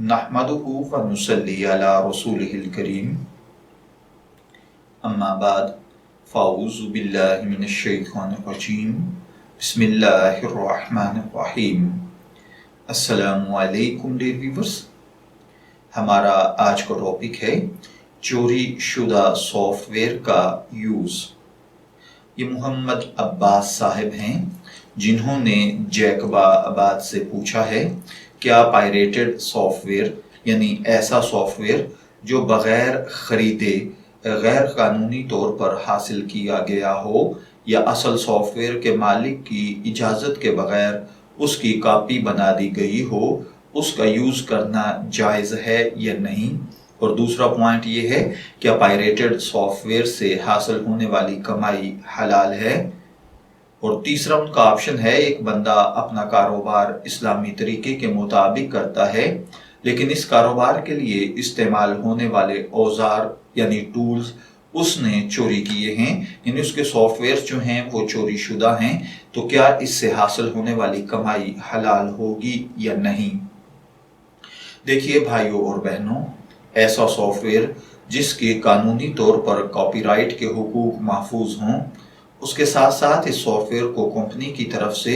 नहमदुहु व नुसल्ली अला रसूलिहिल करीम अम्मा बाद फ़ाऊज़ु बिल्लाहि मिनश शैतानिर रजीम बिस्मिल्लाहिर रहमानिर रहीम। अस्सलामु अलैकुम डियर व्यूअर्स, हमारा आज का टॉपिक है चोरी शुदा सॉफ्टवेयर का यूज़। ये मोहम्मद अब्बास साहब हैं जिन्होंने जैकबाबाद से पूछा है क्या पायरेटेड सॉफ्टवेयर यानी ऐसा सॉफ्टवेयर जो बग़ैर ख़रीदे गैर कानूनी तौर पर हासिल किया गया हो या असल सॉफ्टवेयर के मालिक की इजाज़त के बग़ैर उसकी कॉपी बना दी गई हो, उसका यूज़ करना जायज़ है या नहीं। और दूसरा पॉइंट ये है क्या पायरेटेड सॉफ्टवेयर से हासिल होने वाली कमाई हलाल है। और तीसरा उनका ऑप्शन है एक बंदा अपना कारोबार इस्लामी तरीके के मुताबिक करता है लेकिन इस कारोबार के लिए इस्तेमाल होने वाले औजार यानी टूल्स उसने चोरी किए हैं, यानी उसके सॉफ्टवेयर जो हैं वो चोरी शुदा हैं, तो क्या इससे हासिल होने वाली कमाई हलाल होगी या नहीं। देखिए भाइयों और बहनों, ऐसा सॉफ्टवेयर जिसके कानूनी तौर पर कॉपीराइट के हुकूक महफूज हों, उसके साथ साथ इस सॉफ्टवेयर को कंपनी की तरफ से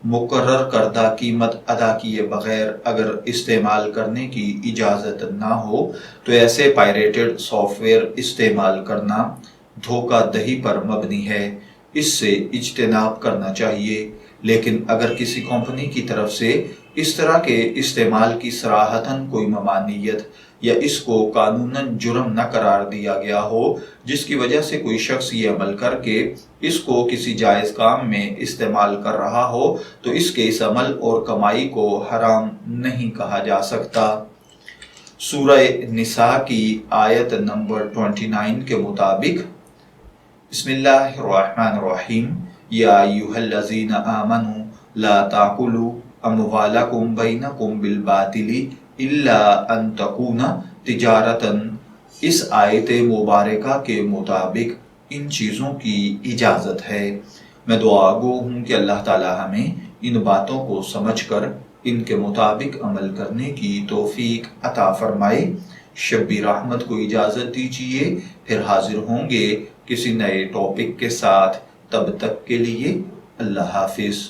मुकर्रर करदा कीमत अदा किए बगैर अगर इस्तेमाल करने की इजाज़त ना हो तो ऐसे पायरेटेड सॉफ्टवेयर इस्तेमाल करना धोखाधड़ी पर मबनी है, इससे इज्तनाब करना चाहिए। लेकिन अगर किसी कंपनी की तरफ से इस तरह के इस्तेमाल की सराहतन कोई ममानियत या इसको कानूनन जुर्म न करार दिया गया हो जिसकी वजह से कोई शख्स ये अमल करके इसको किसी जायज़ काम में इस्तेमाल कर रहा हो तो इसके इस अमल और कमाई को हराम नहीं कहा जा सकता। सूरह निसा की आयत नंबर 29 के मुताबिक बिस्मिल्लाहिर्रहमानिर्रहीम या अय्युहल्लज़ीना आमनू ला ताकुलू अमवालकुम बैनकुम बिल बातिली इल्ला अन तकूना तिजारतन। इस आयत मुबारका के मुताबिक इन चीज़ों की इजाज़त है। मैं दुआ गो हूँ कि अल्लाह ताला हमें इन बातों को समझकर इनके मुताबिक अमल करने की तौफीक अता फरमाए। शब्बीर अहमद को इजाज़त दीजिए, फिर हाजिर होंगे किसी नए टॉपिक के साथ। तब तक के लिए अल्लाह हाफिज़।